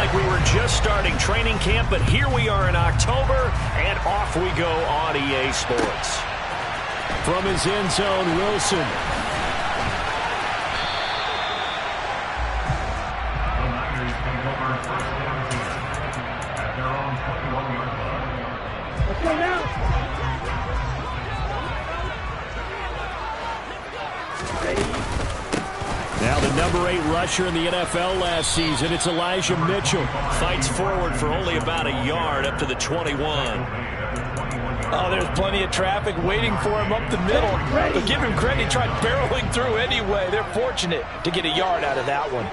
like we were just starting training camp, but here we are in October, and off we go on EA Sports. From his end zone, Wilson. Now the number 8 rusher in the NFL last season, it's Elijah Mitchell. Fights forward for only about a yard up to the 21. Oh, there's plenty of traffic waiting for him up the middle. But give him credit, he tried barreling through anyway. They're fortunate to get a yard out of that one.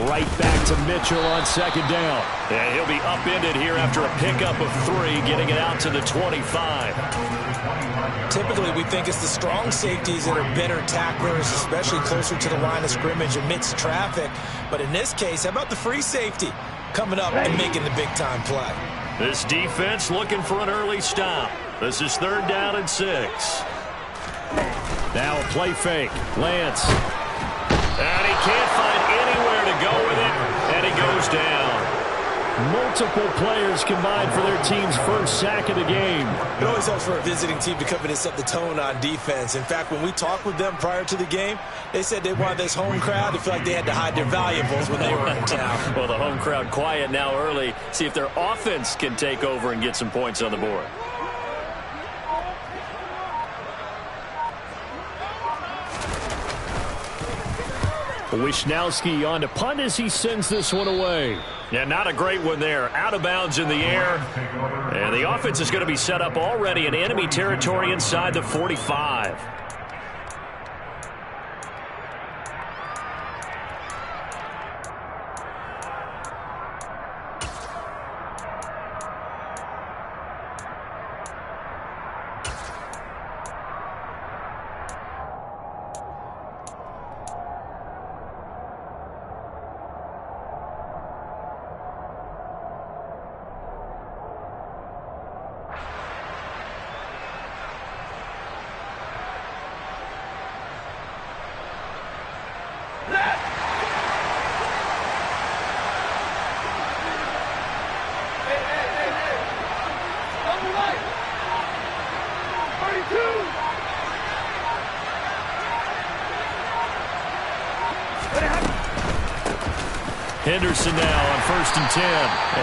Right back to Mitchell on second down. And he'll be upended here after a pickup of 3, getting it out to the 25. Typically, we think it's the strong safeties that are better tacklers, especially closer to the line of scrimmage amidst traffic. But in this case, how about the free safety coming up and making the big-time play? This defense looking for an early stop. This is 3rd down and 6. Now a play fake. Lance. And he can't find anywhere to go with it, and he goes down. Multiple players combined for their team's first sack of the game. It always helps for a visiting team to come in and set the tone on defense. In fact, when we talked with them prior to the game, they said they wanted this home crowd to feel like they had to hide their valuables when they were in town. Well, the home crowd quiet now early. See if their offense can take over and get some points on the board. Wishnowski on to punt as he sends this one away. Yeah, not a great one there. Out of bounds in the air. And the offense is going to be set up already in enemy territory inside the 45. Henderson now on 1st and 10.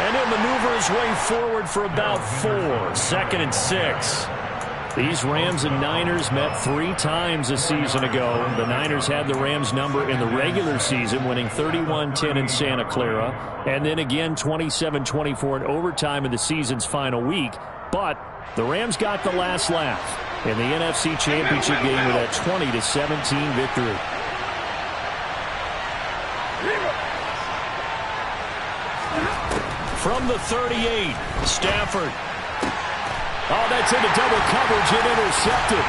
And he'll maneuver his way forward for about 4. 2nd and 6. These Rams and Niners met 3 times a season ago. The Niners had the Rams number in the regular season, winning 31-10 in Santa Clara. And then again 27-24 in overtime in the season's final week. But the Rams got the last laugh in the NFC Championship game with that 20-17 victory. From the 38, Stafford. Oh, that's into double coverage and intercepted.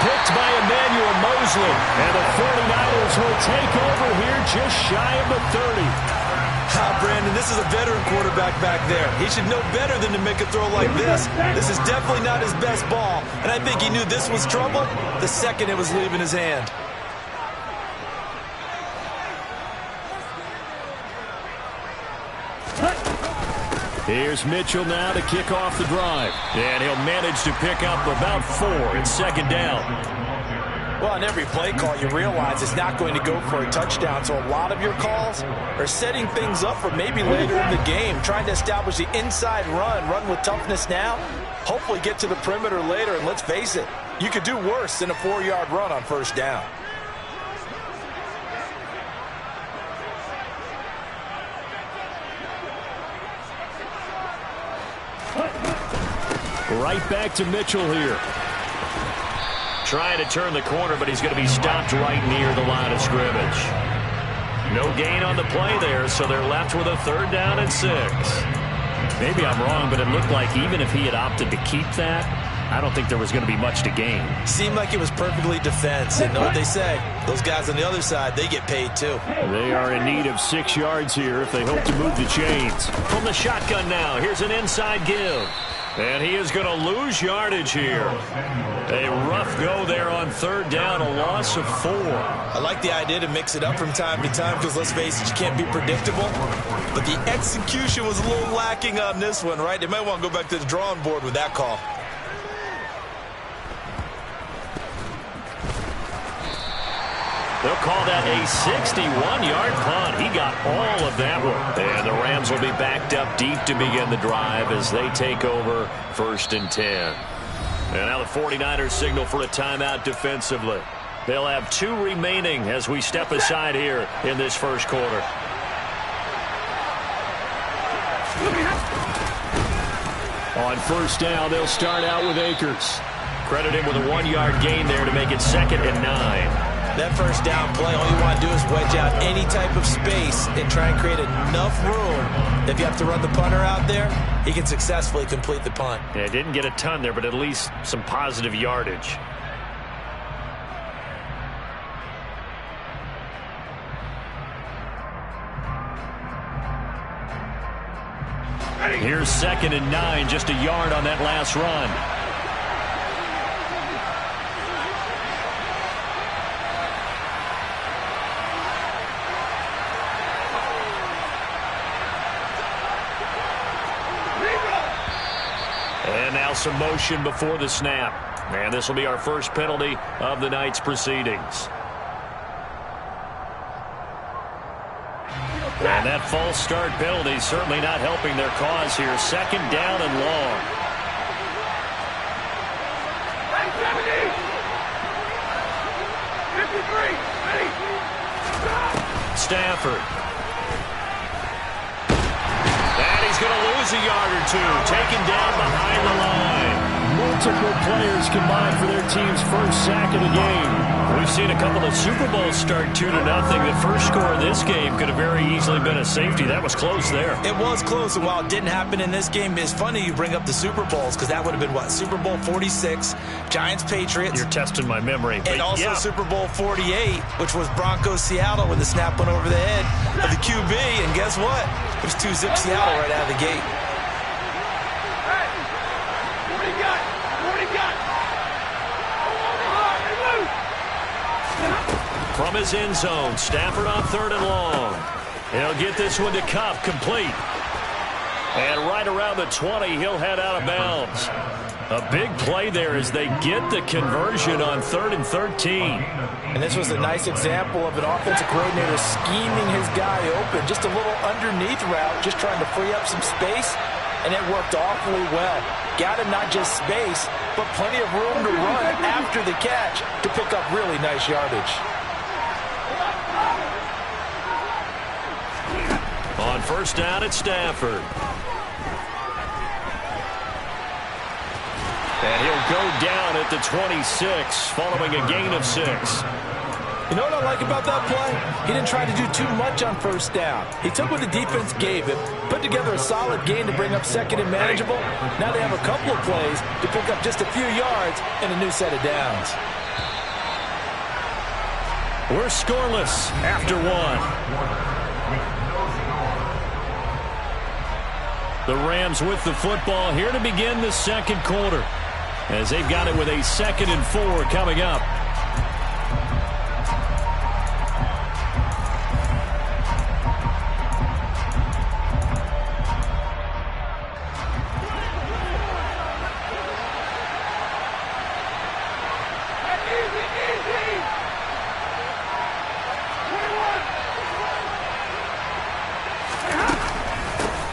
Picked by Emmanuel Mosley. And the 49ers will take over here just shy of the 30. Brandon, this is a veteran quarterback back there. He should know better than to make a throw like this. This is definitely not his best ball. And I think he knew this was trouble the second it was leaving his hand. Here's Mitchell now to kick off the drive. And he'll manage to pick up about 4 in 2nd down. Well, on every play call, you realize it's not going to go for a touchdown. So a lot of your calls are setting things up for maybe later in the game, trying to establish the inside run with toughness now, hopefully get to the perimeter later. And let's face it, you could do worse than a 4-yard run on 1st down. Right back to Mitchell here. Trying to turn the corner, but he's going to be stopped right near the line of scrimmage. No gain on the play there, so they're left with a 3rd down and 6. Maybe I'm wrong, but it looked like even if he had opted to keep that, I don't think there was going to be much to gain. Seemed like it was perfectly defense. And know what they say? Those guys on the other side, they get paid too. They are in need of 6 yards here if they hope to move the chains. From the shotgun now, here's an inside give. And he is going to lose yardage here. A rough go there on third down, a loss of 4. I like the idea to mix it up from time to time because, let's face it, you can't be predictable. But the execution was a little lacking on this one, right? They might want to go back to the drawing board with that call. They'll call that a 61-yard punt. He got all of that one. And the Rams will be backed up deep to begin the drive as they take over 1st and 10. And now the 49ers signal for a timeout defensively. They'll have 2 remaining as we step aside here in this first quarter. On first down, they'll start out with Akers. Credit him with a 1-yard gain there to make it 2nd and 9. That first down play, all you want to do is wedge out any type of space and try and create enough room. If you have to run the punter out there, he can successfully complete the punt. Yeah, didn't get a ton there, but at least some positive yardage. Here's 2nd and 9, just a yard on that last run. And now some motion before the snap. And this will be our first penalty of the night's proceedings. And that false start penalty certainly not helping their cause here. 2nd down and long. Stafford. And he's going to lose a yard or 2. Taken down behind the line. Multiple players combined for their team's first sack of the game. We've seen a couple of Super Bowls start 2-0. The first score of this game could have very easily been a safety. That was close there. It was close, and while it didn't happen in this game, it's funny you bring up the Super Bowls because that would have been, what, Super Bowl 46, Giants-Patriots. You're testing my memory. And also Super Bowl 48, which was Broncos-Seattle when the snap went over the head of the QB. And guess what? It was 2-zip Seattle right out of the gate. From his end zone, Stafford on 3rd and long. He'll get this one to Kupp, complete. And right around the 20, he'll head out of bounds. A big play there as they get the conversion on 3rd and 13. And this was a nice example of an offensive coordinator scheming his guy open. Just a little underneath route, just trying to free up some space. And it worked awfully well. Got him not just space, but plenty of room to run after the catch to pick up really nice yardage. On first down at Stafford. And he'll go down at the 26 following a gain of 6. You know what I like about that play? He didn't try to do too much on first down. He took what the defense gave him, put together a solid gain to bring up 2nd and manageable. Now they have a couple of plays to pick up just a few yards and a new set of downs. We're scoreless after 1. The Rams with the football here to begin the second quarter as they've got it with a 2nd and 4 coming up.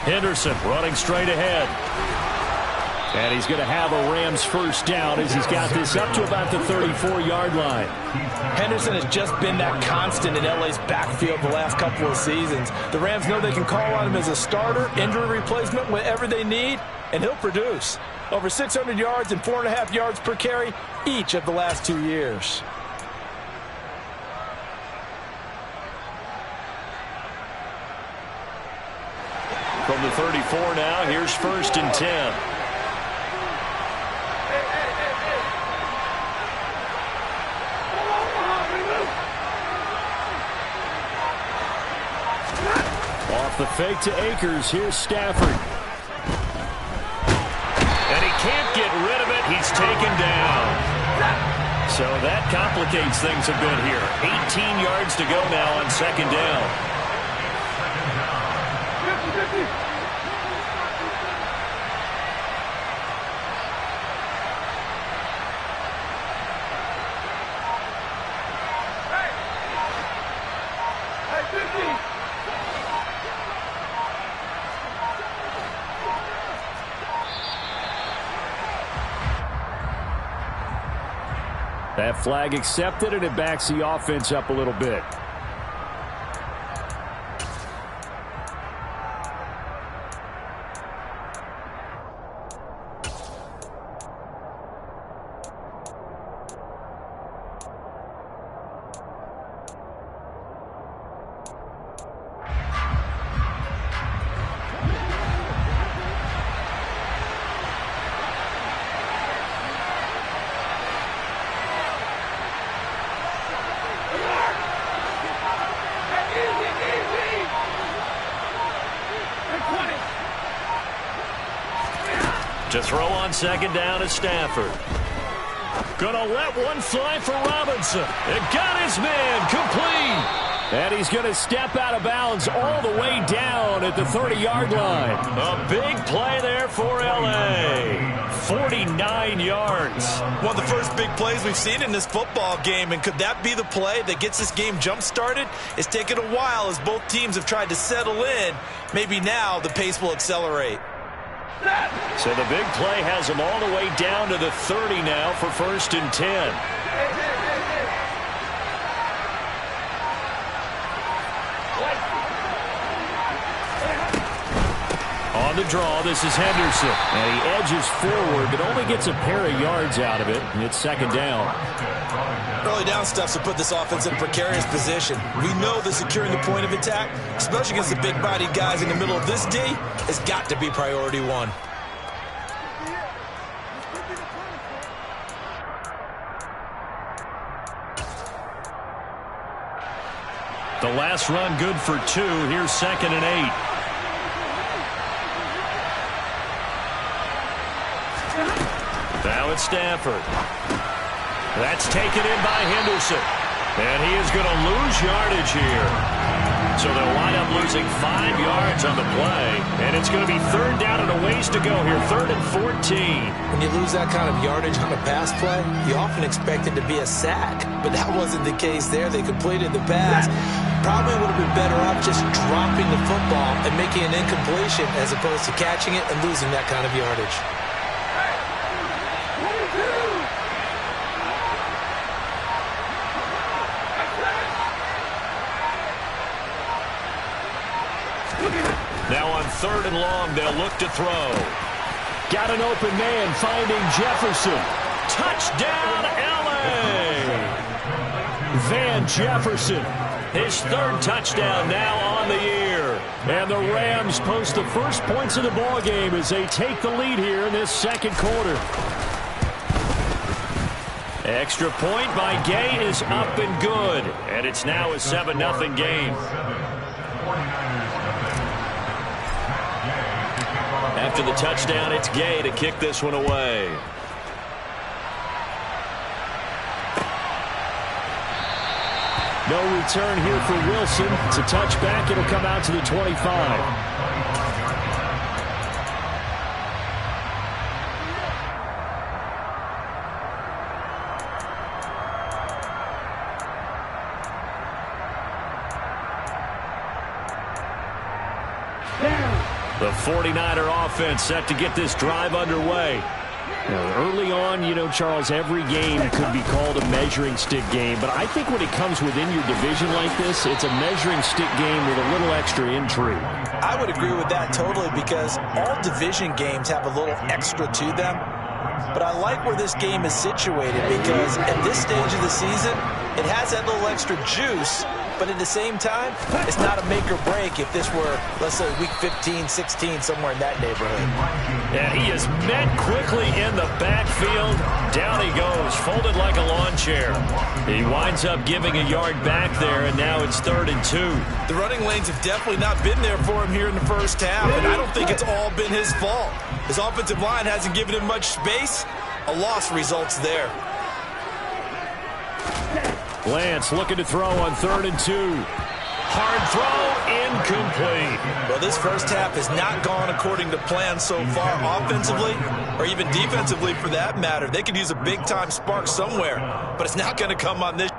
Henderson running straight ahead. And he's going to have a Rams first down as he's got this up to about the 34-yard line. Henderson has just been that constant in LA's backfield the last couple of seasons. The Rams know they can call on him as a starter, injury replacement, whenever they need, and he'll produce. Over 600 yards and 4.5 yards per carry each of the last 2 years. From the 34 now, here's 1st and 10. Off the fake to Akers, here's Stafford. So that complicates things a bit here. 18 yards to go now on second down. That flag accepted, and it backs the offense up a little bit. To throw on second down is Stafford. Gonna let one fly for Robinson. It got his man complete. And he's going to step out of bounds all the way down at the 30-yard line. A big play there for L.A. 49 yards. One of the first big plays we've seen in this football game, and could that be the play that gets this game jump-started? It's taken a while as both teams have tried to settle in. Maybe now the pace will accelerate. So the big play has him all the way down to the 30 now for 1st and 10. On the draw, this is Henderson. And he edges forward, but only gets a pair of yards out of it. And it's second down. Early down stuff to put this offense in a precarious position. We know that securing the point of attack, especially against the big-bodied guys in the middle of this D, has got to be priority one. The last run good for 2. Here's 2nd and 8. Now it's Stafford. That's taken in by Henderson. And he is going to lose yardage here. So they'll wind up losing 5 yards on the play. And it's going to be 3rd down and a ways to go here. 3rd and 14. When you lose that kind of yardage on a pass play, you often expect it to be a sack. But that wasn't the case there. They completed the pass. Probably would have been better off just dropping the football and making an incompletion as opposed to catching it and losing that kind of yardage. Now on 3rd and long, they'll look to throw. Got an open man finding Jefferson. Touchdown, L.A. Van Jefferson. His 3rd touchdown now on the year. And the Rams post the first points of the ball game as they take the lead here in this 2nd quarter. Extra point by Gay is up and good. And it's now a 7-0 game. After the touchdown, it's Gay to kick this one away. No return here for Wilson. It's a touchback. It'll come out to the 25. The 49er offense set to get this drive underway. Early on, Charles, every game could be called a measuring stick game. But I think when it comes within your division like this, it's a measuring stick game with a little extra intrigue. I would agree with that totally because all division games have a little extra to them. But I like where this game is situated because at this stage of the season, it has that little extra juice. But at the same time, it's not a make or break if this were, let's say, week 15, 16, somewhere in that neighborhood. And he is met quickly in the backfield. Down he goes, folded like a lawn chair. He winds up giving a yard back there, and now it's 3rd and 2. The running lanes have definitely not been there for him here in the first half, and I don't think it's all been his fault. His offensive line hasn't given him much space. A loss results there. Lance looking to throw on 3rd and 2. Hard throw, incomplete. Well, this first half has not gone according to plan so far offensively or even defensively for that matter. They could use a big-time spark somewhere, but it's not going to come on this.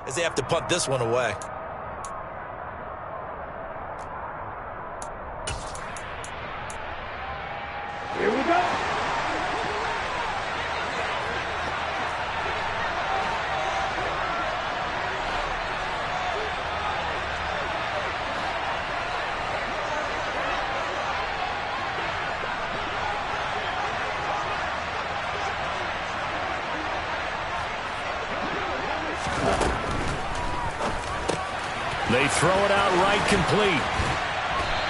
As they have to punt this one away. Here we go. They throw it out right complete.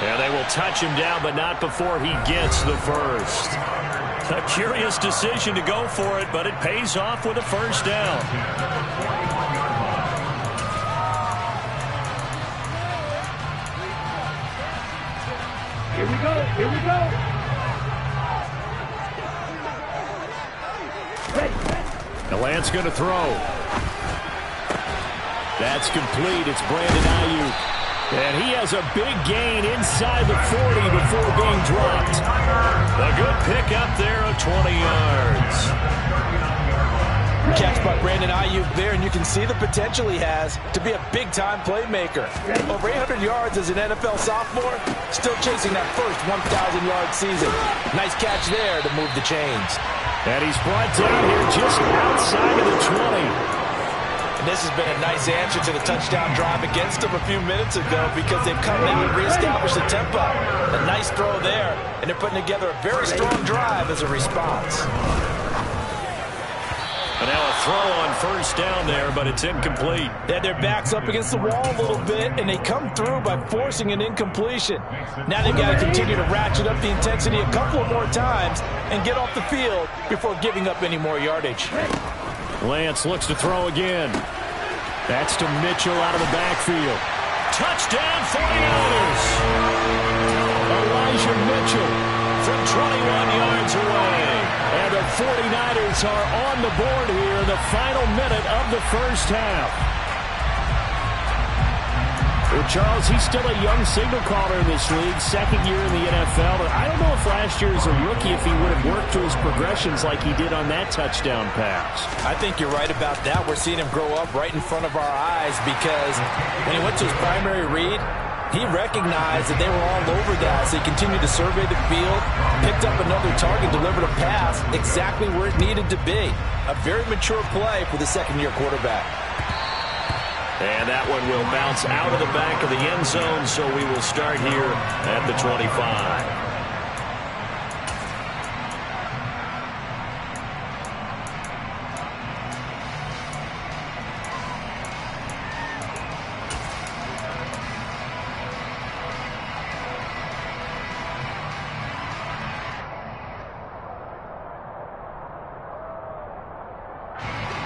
And they will touch him down, but not before he gets the first. A curious decision to go for it, but it pays off with a first down. Here we go. Here we go. Now Lance going to throw. That's complete. It's Brandon Ayuk. And he has a big gain inside the 40 before being dropped. A good pickup there of 20 yards. Catch by Brandon Ayuk there, and you can see the potential he has to be a big-time playmaker. Over 800 yards as an NFL sophomore, still chasing that first 1,000-yard season. Nice catch there to move the chains. And he's brought down here just outside of the 20. And this has been a nice answer to the touchdown drive against them a few minutes ago because they've come out and reestablished the tempo. A nice throw there, and they're putting together a very strong drive as a response. And now a throw on first down there, but it's incomplete. They had their backs up against the wall a little bit, and they come through by forcing an incompletion. Now they've got to continue to ratchet up the intensity a couple of more times and get off the field before giving up any more yardage. Lance looks to throw again. That's to Mitchell out of the backfield. Touchdown 49ers. Elijah Mitchell From 21 yards away. And the 49ers are on the board here in the final minute of the first half. Well, Charles, he's still a young signal caller in this league, second year in the NFL. But I don't know if last year as a rookie if he would have worked to his progressions like he did on that touchdown pass. I think you're right about that. We're seeing him grow up right in front of our eyes because when he went to his primary read, he recognized that they were all over that, so he continued to survey the field, picked up another target, delivered a pass exactly where it needed to be. A very mature play for the second-year quarterback. And that one will bounce out of the back of the end zone, so we will start here at the 25.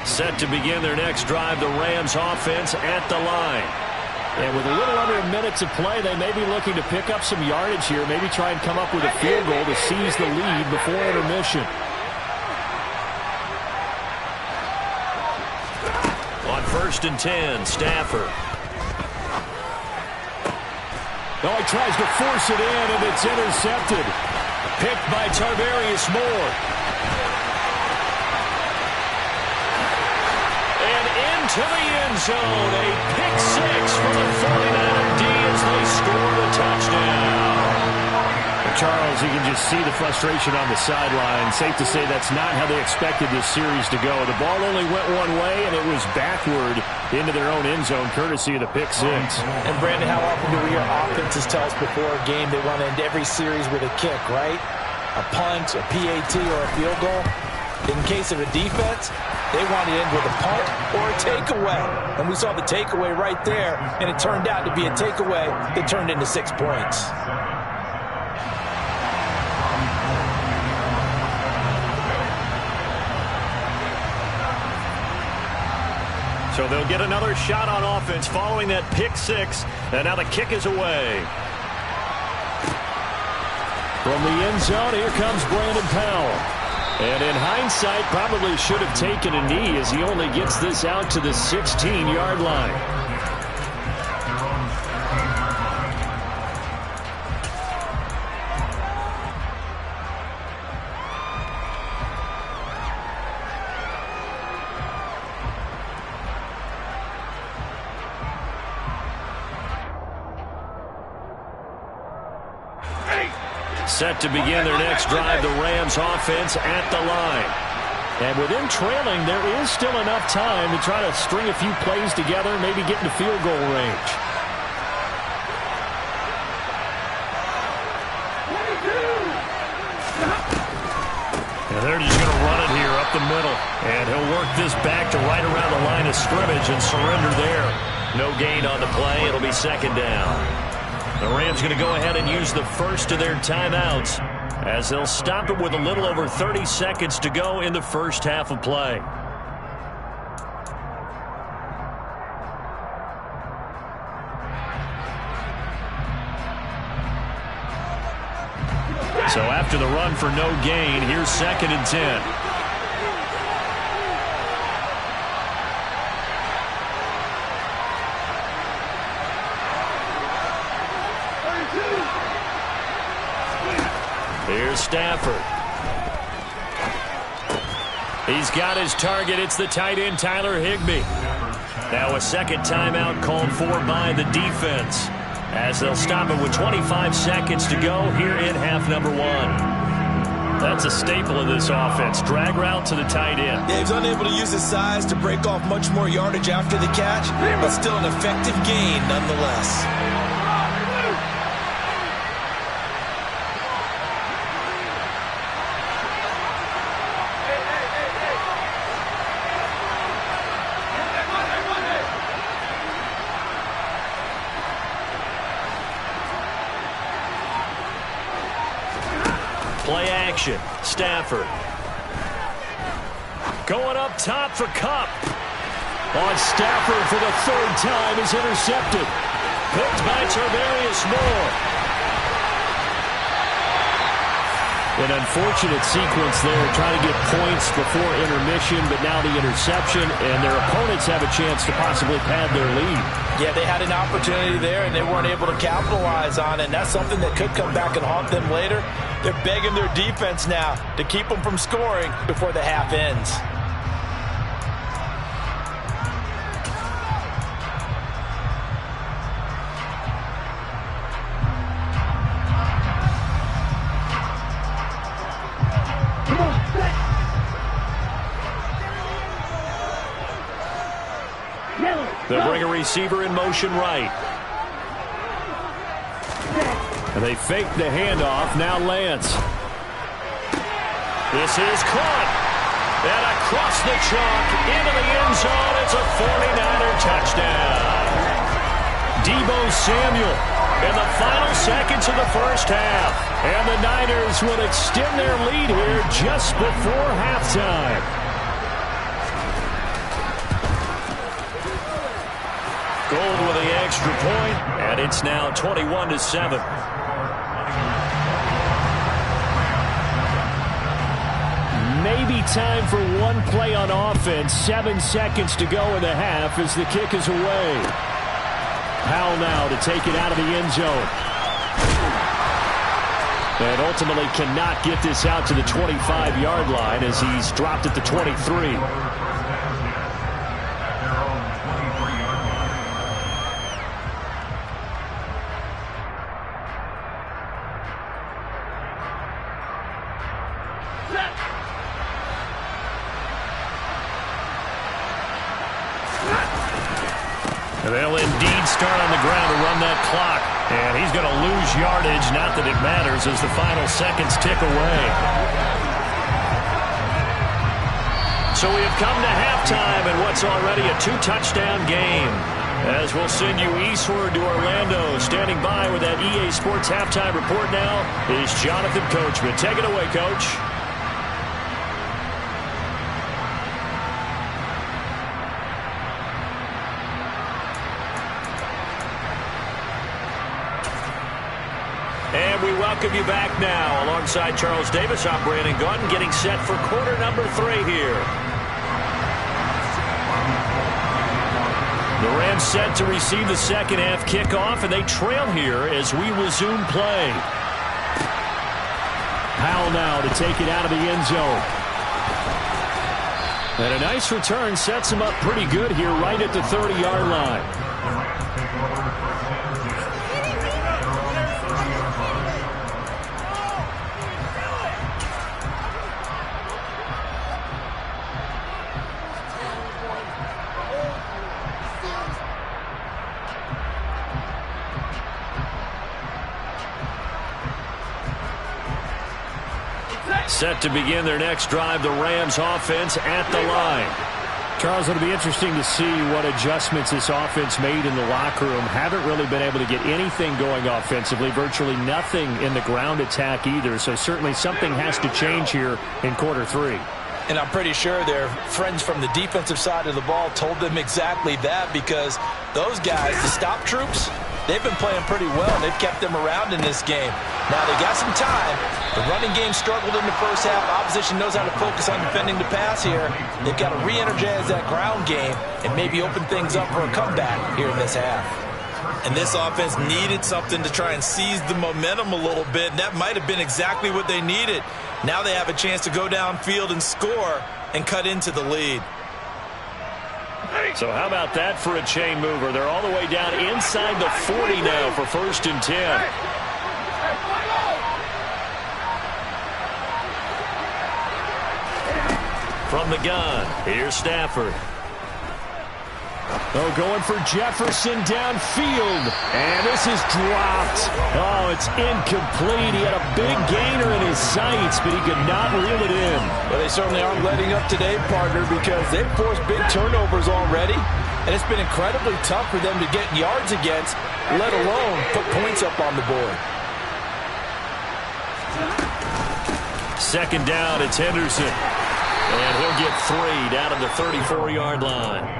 Set to begin their next drive, the Rams offense at the line. And with a little under a minute to play, they may be looking to pick up some yardage here, maybe try and come up with a field goal to seize the lead before intermission. On 1st and 10, Stafford. Oh, he tries to force it in, and it's intercepted. Picked by Tarvarius Moore. To the end zone, a pick six from the 49er D as they score the touchdown. Charles, you can just see the frustration on the sideline. Safe to say that's not how they expected this series to go. The ball only went one way, and it was backward into their own end zone, courtesy of the pick six. And, Brandon, how often do we hear offenses tell us before a game they want to end every series with a kick, right? A punt, a PAT, or a field goal? In case of a defense, they want to end with a punt or a takeaway. And we saw the takeaway right there, and it turned out to be a takeaway that turned into 6 points. So they'll get another shot on offense following that pick six. And now the kick is away. From the end zone, here comes Brandon Powell. And in hindsight, probably should have taken a knee as he only gets this out to the 16-yard line. Set to begin their next drive, the Rams offense at the line. And with them trailing, there is still enough time to try to string a few plays together, maybe get into field goal range. And they're just going to run it here up the middle. And he'll work this back to right around the line of scrimmage and surrender there. No gain on the play. It'll be second down. The Rams going to go ahead and use the first of their timeouts as they'll stop it with a little over 30 seconds to go in the first half of play. So after the run for no gain, here's 2nd and 10. Here's Stafford. He's got his target. It's the tight end, Tyler Higbee. Now a second timeout called for by the defense as they'll stop it with 25 seconds to go here in half number 1. That's a staple of this offense. Drag route to the tight end. Yeah, he's unable to use his size to break off much more yardage after the catch, but still an effective gain nonetheless. Play action. Stafford. Going up top for Kupp. On Stafford for the 3rd time is intercepted. Picked by Tarvarius Moore. An unfortunate sequence there, trying to get points before intermission, but now the interception, and their opponents have a chance to possibly pad their lead. Yeah, they had an opportunity there, and they weren't able to capitalize on it, and that's something that could come back and haunt them later. They're begging their defense now to keep them from scoring before the half ends. They'll bring a receiver in motion right. And they fake the handoff. Now Lance. This is caught. And across the chalk into the end zone. It's a 49er touchdown. Deebo Samuel In the final seconds of the first half. And the Niners will extend their lead here just before halftime. Gold with the extra point, and it's now 21-7. Maybe time for one play on offense. 7 seconds to go in the half as the kick is away. Powell now to take it out of the end zone. And ultimately cannot get this out to the 25-yard line as he's dropped at the 23. They'll indeed start on the ground to run that clock. And he's going to lose yardage. Not that it matters as the final seconds tick away. So we have come to halftime in what's already a 2-touchdown game. As we'll send you eastward to Orlando. Standing by with that EA Sports halftime report now is Jonathan Coachman. Take it away, Coach. welcome you back now. Alongside Charles Davis, I'm Brandon Gunn, getting set for quarter number 3 here. The Rams set to receive the second half kickoff, and they trail here as we resume play. Powell now to take it out of the end zone. And a nice return sets him up pretty good here right at the 30-yard line. Set to begin their next drive, the Rams offense at the line. Charles, it'll be interesting to see what adjustments this offense made in the locker room. Haven't really been able to get anything going offensively, virtually nothing in the ground attack either. So certainly something has to change here in quarter 3. And I'm pretty sure their friends from the defensive side of the ball told them exactly that, because those guys, the stop troops, they've been playing pretty well. They've kept them around in this game. Now they got some time. The running game struggled in the first half. Opposition knows how to focus on defending the pass here. They've got to re-energize that ground game and maybe open things up for a comeback here in this half. And this offense needed something to try and seize the momentum a little bit. And that might have been exactly what they needed. Now they have a chance to go downfield and score and cut into the lead. So how about that for a chain mover? They're all the way down inside the 40 now for 1st and 10. From the gun, here's Stafford. Oh, going for Jefferson downfield. And this is dropped. Oh, it's incomplete. He had a big gainer in his sights, but he could not reel it in. Well, they certainly aren't letting up today, partner, because they've forced big turnovers already. And it's been incredibly tough for them to get yards against, let alone put points up on the board. Second down, it's Henderson. And he'll get 3 down at the 34-yard line.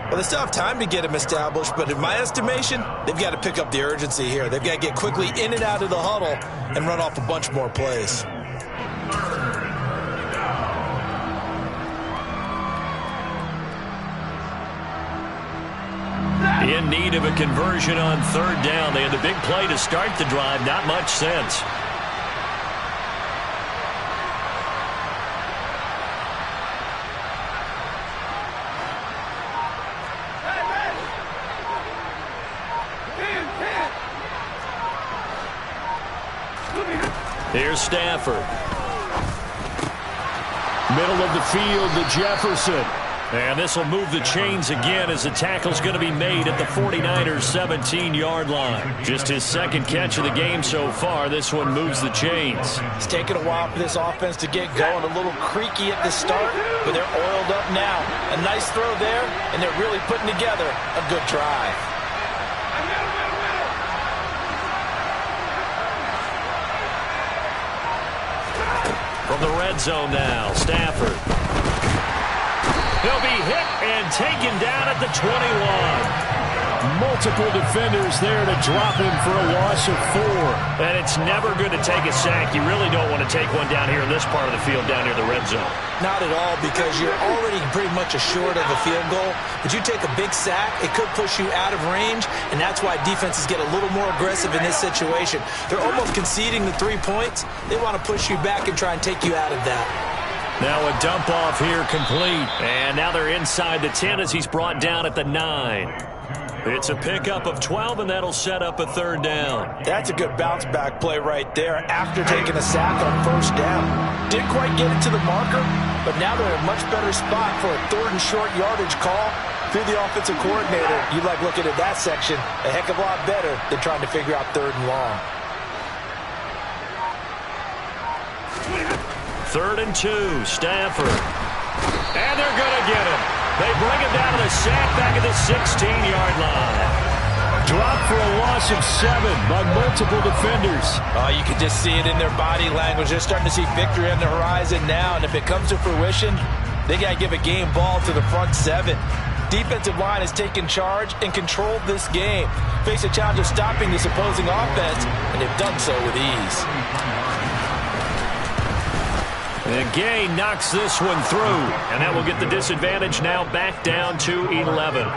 Well, they still have time to get him established, but in my estimation, they've got to pick up the urgency here. They've got to get quickly in and out of the huddle and run off a bunch more plays. In need of a conversion on 3rd down. They had the big play to start the drive. Not much sense. Here's Stafford. Middle of the field to Jefferson. And this will move the chains again as the tackle's going to be made at the 49ers' 17-yard line. Just his second catch of the game so far. This one moves the chains. It's taken a while for this offense to get going. A little creaky at the start, but they're oiled up now. A nice throw there, and they're really putting together a good drive. From the red zone now, Stafford. He'll be hit and taken down at the 21. Multiple defenders there to drop him for a loss of 4. And it's never good to take a sack. You really don't want to take one down here in this part of the field, down near the red zone. Not at all, because you're already pretty much assured of a field goal. But you take a big sack, it could push you out of range, and that's why defenses get a little more aggressive in this situation. They're almost conceding the 3 points. They want to push you back and try and take you out of that. Now a dump off here complete. And now they're inside the 10 as he's brought down at the 9. It's a pickup of 12, and that'll set up a 3rd down. That's a good bounce-back play right there after taking a sack on 1st down. Didn't quite get it to the marker, but now they're in a much better spot for a 3rd and short yardage call. Through the offensive coordinator, you like looking at that section a heck of a lot better than trying to figure out 3rd and long. 3rd and 2, Stafford. And they're going to get him. They bring him down to the sack back at the 16-yard line. Dropped for a loss of 7 by multiple defenders. You can just see it in their body language. They're starting to see victory on the horizon now, and if it comes to fruition, they got to give a game ball to the front 7. defensive line has taken charge and controlled this game. Face a challenge of stopping this opposing offense, and they've done so with ease. And Gay knocks this one through, and that will get the disadvantage now back down to 11.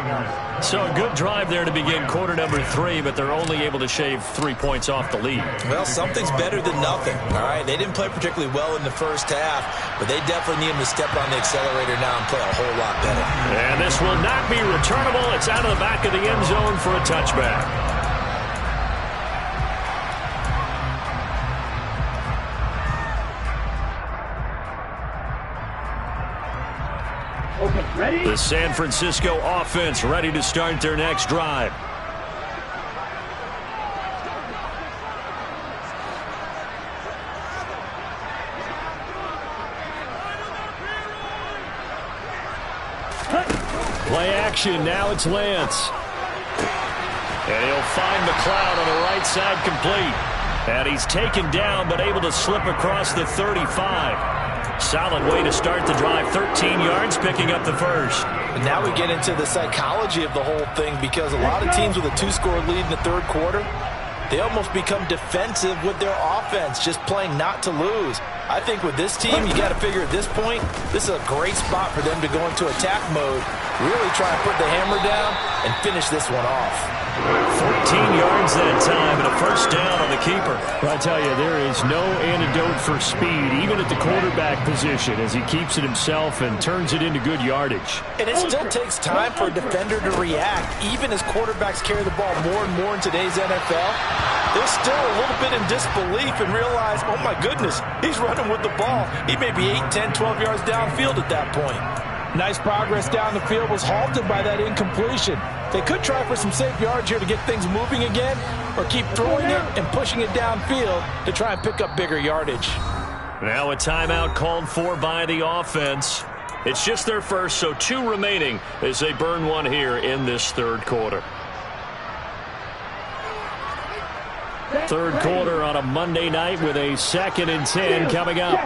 So a good drive there to begin quarter number 3, but they're only able to shave 3 points off the lead. Well, something's better than nothing, all right? They didn't play particularly well in the first half, but they definitely need them to step on the accelerator now and play a whole lot better. And this will not be returnable. It's out of the back of the end zone for a touchback. Ready? The San Francisco offense ready to start their next drive. Play action. Now it's Lance. And he'll find McLeod on the right side complete. And he's taken down but able to slip across the 35. Solid way to start the drive. 13 yards, picking up the first. And now we get into the psychology of the whole thing, because a lot of teams with a 2-score lead in the third quarter, they almost become defensive with their offense, just playing not to lose. I think with this team, you got to figure at this point, this is a great spot for them to go into attack mode, really try and put the hammer down and finish this one off. 14 yards that time and a first down on the keeper. I tell you, there is no antidote for speed, even at the quarterback position, as he keeps it himself and turns it into good yardage. And it still takes time for a defender to react, even as quarterbacks carry the ball more and more in today's NFL. They're still a little bit in disbelief and realize, oh my goodness, he's running with the ball. He may be 8, 10, 12 yards downfield at that point. Nice progress down the field was halted by that incompletion. They could try for some safe yards here to get things moving again, or keep throwing it and pushing it downfield to try and pick up bigger yardage. Now a timeout called for by the offense. It's just their first, so 2 remaining as they burn one here in this third quarter. Third quarter on a Monday night with a 2nd and 10 coming up.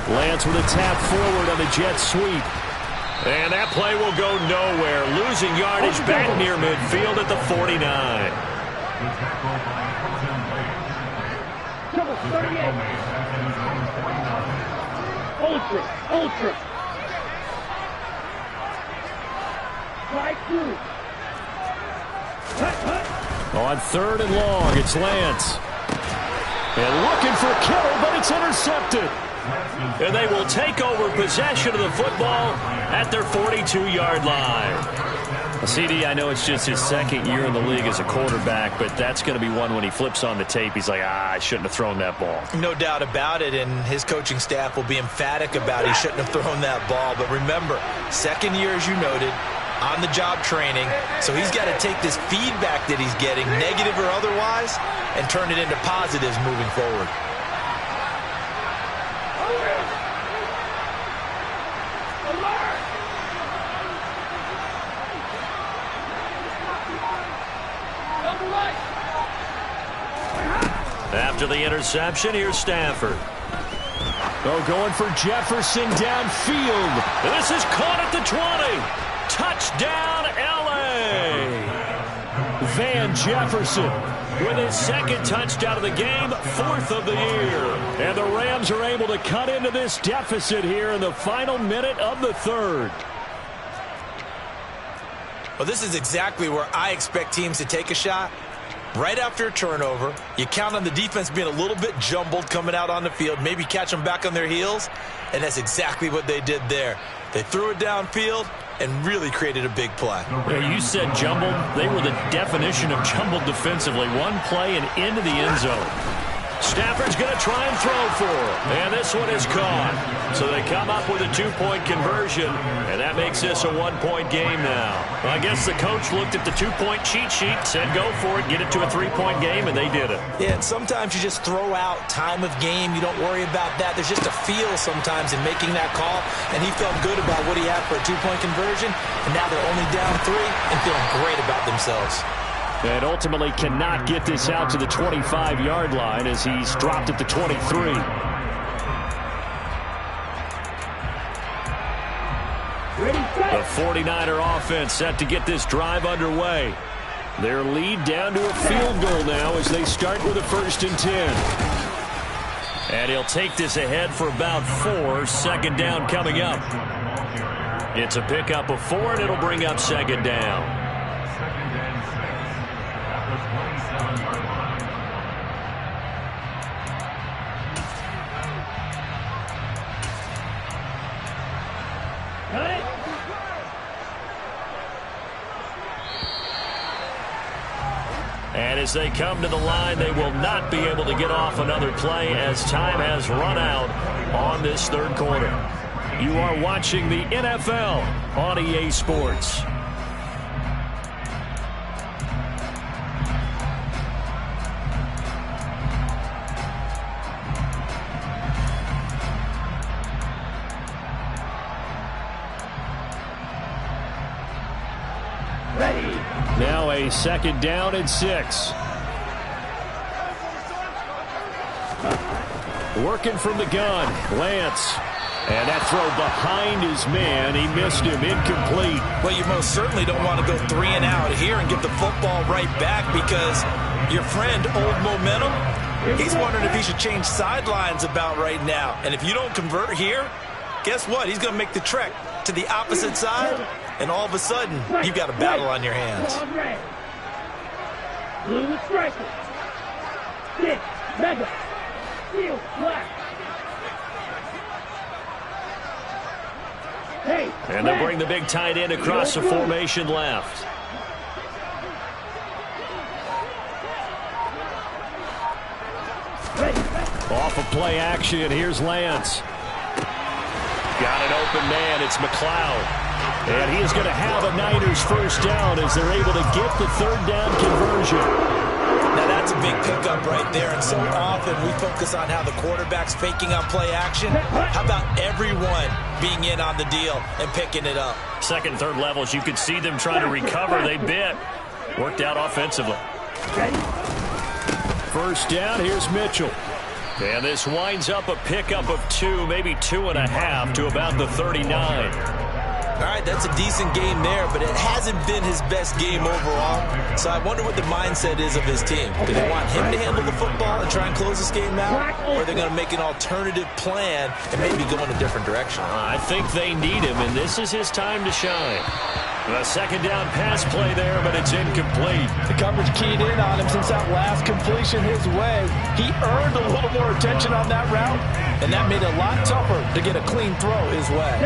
Lance with a tap forward on the jet sweep. And that play will go nowhere. Losing yardage back near midfield at the 49. Ultra. On 3rd and long, it's Lance. And looking for Kittle, but it's intercepted. And they will take over possession of the football at their 42-yard line. CD, I know it's just his 2nd year in the league as a quarterback, but that's going to be one when he flips on the tape, he's like, I shouldn't have thrown that ball. No doubt about it, and his coaching staff will be emphatic about he shouldn't have thrown that ball. But remember, 2nd year, as you noted, on-the-job training, so he's got to take this feedback that he's getting, negative or otherwise, and turn it into positives moving forward. After the interception, here's Stafford. Oh, going for Jefferson downfield. This is caught at the 20. Touchdown, L.A. Van Jefferson with his 2nd touchdown of the game, 4th of the year. And the Rams are able to cut into this deficit here in the final minute of the 3rd. Well, this is exactly where I expect teams to take a shot. Right after a turnover, you count on the defense being a little bit jumbled coming out on the field, maybe catch them back on their heels, and that's exactly what they did there. They threw it downfield and really created a big play. Yeah, you said jumbled. They were the definition of jumbled defensively. One play and into the end zone. Stafford's going to try and throw for him. And this one is caught. So they come up with a 2-point conversion, and that makes this a 1-point game now. Well, I guess the coach looked at the 2-point cheat sheet, said go for it, get it to a 3-point game, and they did it. Yeah, and sometimes you just throw out time of game. You don't worry about that. There's just a feel sometimes in making that call, and he felt good about what he had for a 2-point conversion, and now they're only down 3 and feeling great about themselves. And ultimately cannot get this out to the 25-yard line as he's dropped at the 23. The 49er offense set to get this drive underway. Their lead down to a field goal now as they start with a 1st and 10. And he'll take this ahead for about 4. 2nd down coming up. It's a pickup of 4, and it'll bring up 2nd down. And as they come to the line, they will not be able to get off another play as time has run out on this 3rd quarter. You are watching the NFL on EA Sports. Now a 2nd down and 6. Working from the gun, Lance. And that throw behind his man, he missed him, incomplete. Well, you most certainly don't want to go 3 and out here and give the football right back because your friend, Old Momentum, he's wondering if he should change sidelines about right now. And if you don't convert here, guess what? He's going to make the trek to the opposite side, and all of a sudden, you've got a battle on your hands. Blue striker. 6, mega. Steel, black. Hey, and they'll bring the big tight end across the formation left. Off of play action, here's Lance. Got an open man, it's McLeod. And he is going to have a Niners 1st down as they're able to get the 3rd down conversion. Now that's a big pickup right there, and so often we focus on how the quarterback's faking on play action. How about everyone being in on the deal and picking it up? 2nd, 3rd levels, you could see them trying to recover. They bit. Worked out offensively. 1st down, here's Mitchell. And this winds up a pickup of 2, maybe 2.5 to about the 39. All right, that's a decent game there, but it hasn't been his best game overall. So I wonder what the mindset is of his team. Do they want him to handle the football and try and close this game out? Or are they going to make an alternative plan and maybe go in a different direction? I think they need him, and this is his time to shine. A 2nd down pass play there, but it's incomplete. The coverage keyed in on him since that last completion his way. He earned a little more attention on that route, and that made it a lot tougher to get a clean throw his way.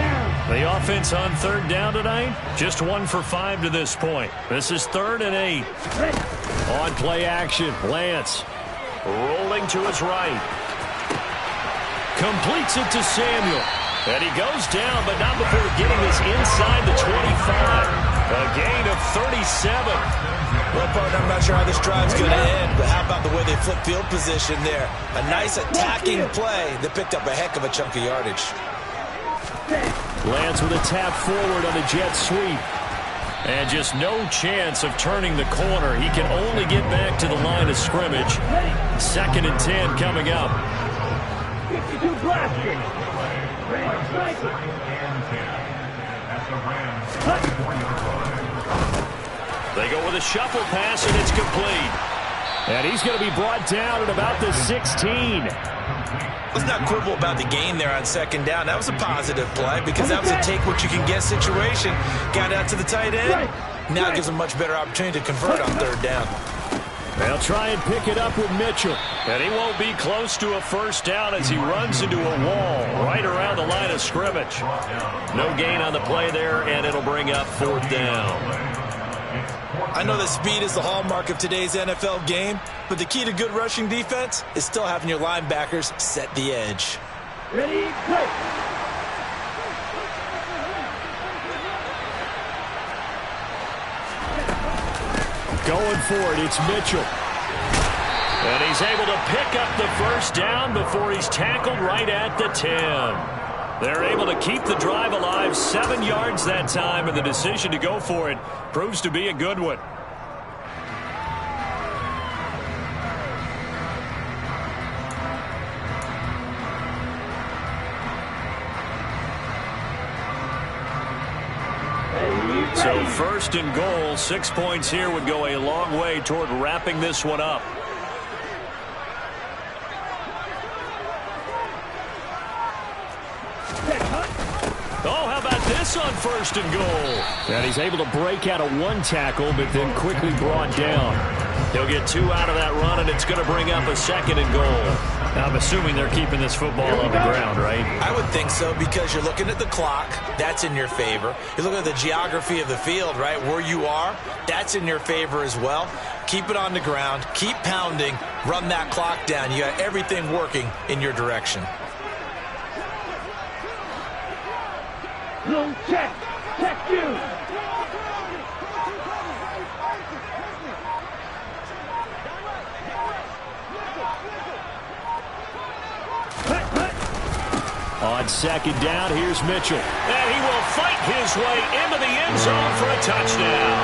The offense on 3rd down tonight, just 1 for 5 to this point. This is 3rd and 8. On play action, Lance rolling to his right. Completes it to Samuel. And he goes down, but not before getting this inside the 25. A gain of 37. Well, partner, I'm not sure how this drive's going to end, but how about the way they flip field position there? A nice attacking play that picked up a heck of a chunk of yardage. Lance with a tap forward on the jet sweep. And just no chance of turning the corner. He can only get back to the line of scrimmage. 2nd and 10 coming up. 52 blasters. They go with a shuffle pass, and it's complete. And he's going to be brought down at about the 16. Let's not quibble about the gain there on 2nd down. That was a positive play because that was a take-what-you-can-get situation. Got out to the tight end. Now it gives a much better opportunity to convert on 3rd down. They'll try and pick it up with Mitchell. And he won't be close to a 1st down as he runs into a wall right around the line of scrimmage. No gain on the play there, and it'll bring up 4th down. I know that speed is the hallmark of today's NFL game, but the key to good rushing defense is still having your linebackers set the edge. Ready, play. Going for it, it's Mitchell. And he's able to pick up the 1st down before he's tackled right at the 10. They're able to keep the drive alive, 7 yards that time, and the decision to go for it proves to be a good one. So first and goal, 6 points here would go a long way toward wrapping this one up. Oh, how about this on first and goal? And he's able to break out of one tackle, but then quickly brought down. He'll get 2 out of that run, and it's going to bring up a second and goal. I'm assuming they're keeping this football on the ground, right? I would think so, because you're looking at the clock. That's in your favor. You're looking at the geography of the field, right? Where you are, that's in your favor as well. Keep it on the ground. Keep pounding. Run that clock down. You got everything working in your direction. Zone check. Check you. On second down, here's Mitchell. And he will fight his way into the end zone for a touchdown.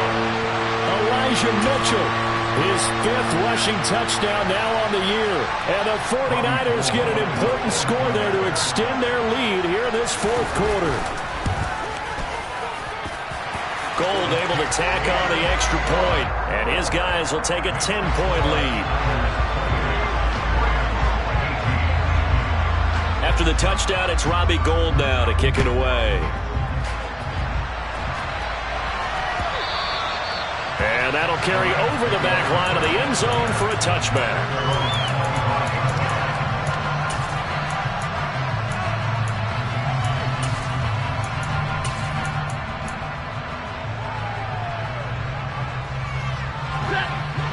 Elijah Mitchell, his 5th rushing touchdown now on the year. And the 49ers get an important score there to extend their lead here in this 4th quarter. Gold able to tack on the extra point, and his guys will take a 10-point lead. After the touchdown, it's Robbie Gould now to kick it away. And that'll carry over the back line of the end zone for a touchback.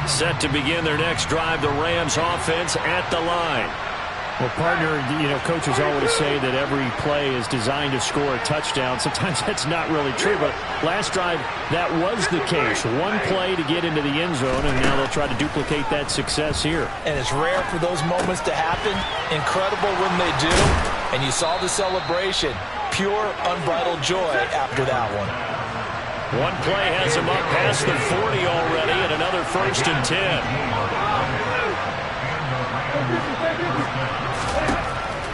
Set to begin their next drive, the Rams offense at the line. Well, partner, coaches always say that every play is designed to score a touchdown. Sometimes that's not really true, but last drive, that was the case. One play to get into the end zone, and now they'll try to duplicate that success here. And it's rare for those moments to happen. Incredible when they do. And you saw the celebration. Pure, unbridled joy after that one. One play has him up past the 40 already, and another 1st and 10.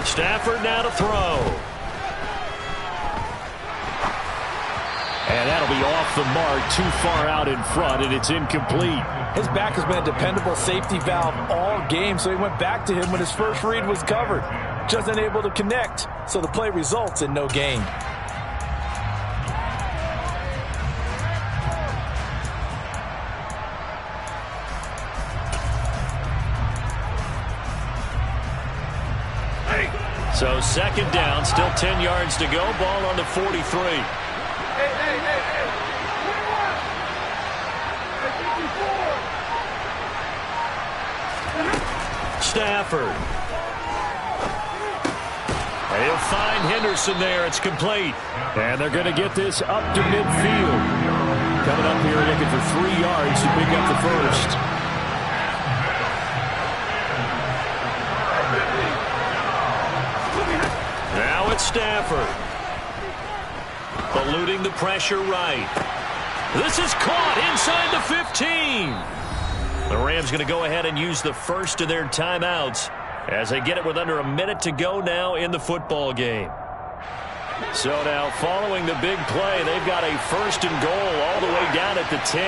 Stafford now to throw. And that'll be off the mark, too far out in front, and it's incomplete. His back has been a dependable safety valve all game, so he went back to him when his first read was covered. Just unable to connect, so the play results in no gain. So second down, still 10 yards to go. Ball on the 43. Stafford. And he'll find Henderson there. It's complete. And they're going to get this up to midfield. Coming up here looking for 3 yards to pick up the first. Now it's Stafford. Eluding the pressure right. This is caught inside the 15. The Rams going to go ahead and use the first of their timeouts as they get it with under a minute to go now in the football game. So now following the big play, they've got a 1st and goal all the way down at the 10.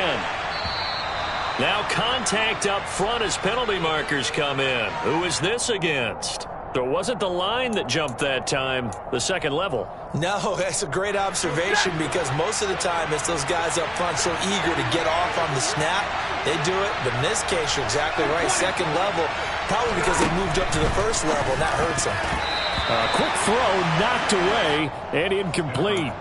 Now contact up front as penalty markers come in. Who is this against? So it wasn't the line that jumped that time, the second level. No, that's a great observation, because most of the time it's those guys up front so eager to get off on the snap. They do it, but in this case, you're exactly right. Second level, probably because they moved up to the first level, and that hurts them. Quick throw knocked away and incomplete.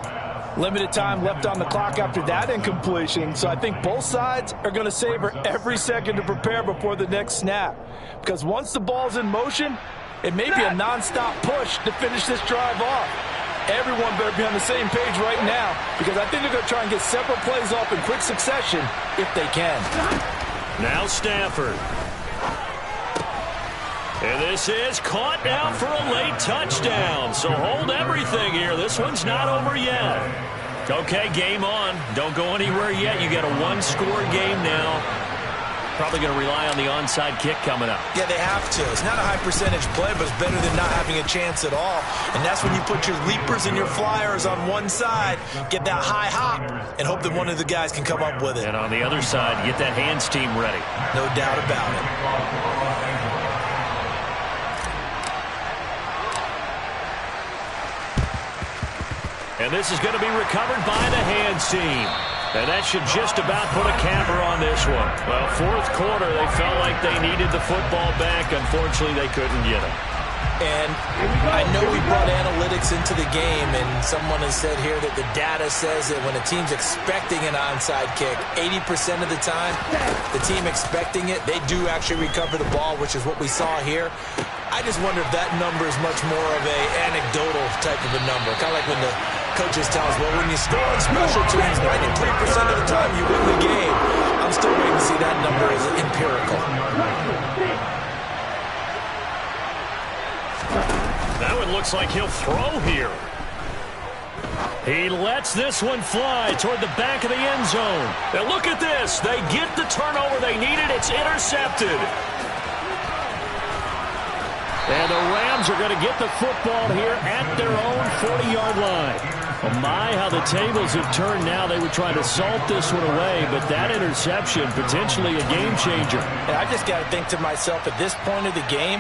Limited time left on the clock after that incompletion, so I think both sides are going to savor every second to prepare before the next snap. Because once the ball's in motion, it may be a non-stop push to finish this drive off. Everyone better be on the same page right now, because I think they're going to try and get several plays off in quick succession if they can. Now Stafford. And this is caught now for a late touchdown. So hold everything here. This one's not over yet. Okay, game on. Don't go anywhere yet. You got a one-score game now. probably going to rely on the onside kick coming up. Yeah, they have to. It's not a high percentage play, but it's better than not having a chance at all. And that's when you put your leapers and your flyers on one side, get that high hop, and hope that one of the guys can come up with it. And on the other side, get that hands team ready. No doubt about it. And this is going to be recovered by the hands team. And that should just about put a capper on this one. Well, fourth quarter, they felt like they needed the football back. Unfortunately, they couldn't get it. And I know we brought analytics into the game, and someone has said here that the data says that when a team's expecting an onside kick, 80% of the time, the team expecting it, they do actually recover the ball, which is what we saw here. I just wonder if that number is much more of a anecdotal type of a number. Kind of like when the coaches tell us, well, when you score on special teams, 93% of the time you win the game. I'm still waiting to see that number as empirical. That one looks like he'll throw here. He lets this one fly toward the back of the end zone. Now look at this. They get the turnover they needed. It's intercepted. And the Rams are going to get the football here at their own 40-yard line. Oh my, how the tables have turned now. They were trying to salt this one away, but that interception, potentially a game changer. And I just got to think to myself, at this point of the game,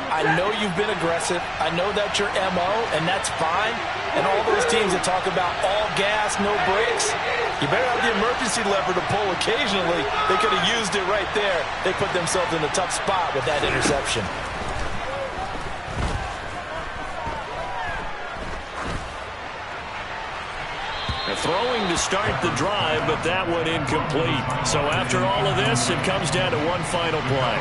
I know you've been aggressive. I know that's your MO, and that's fine. And all those teams that talk about all gas, no brakes, you better have the emergency lever to pull occasionally. They could have used it right there. They put themselves in a tough spot with that interception. Throwing to start the drive, but that one incomplete. So after all of this, it comes down to one final play.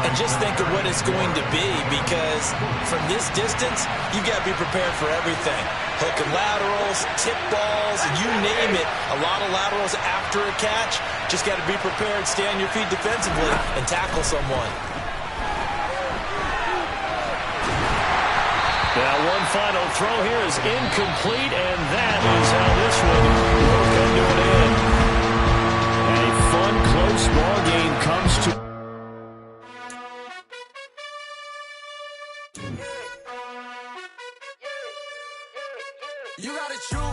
And just think of what it's going to be, because from this distance, you've got to be prepared for everything. Hook and laterals, tip balls, you name it. A lot of laterals after a catch. Just got to be prepared, stay on your feet defensively, and tackle someone. Now one final throw here is incomplete, and that is how this one will come to an end. A fun, close ball game comes to... You gotta choose.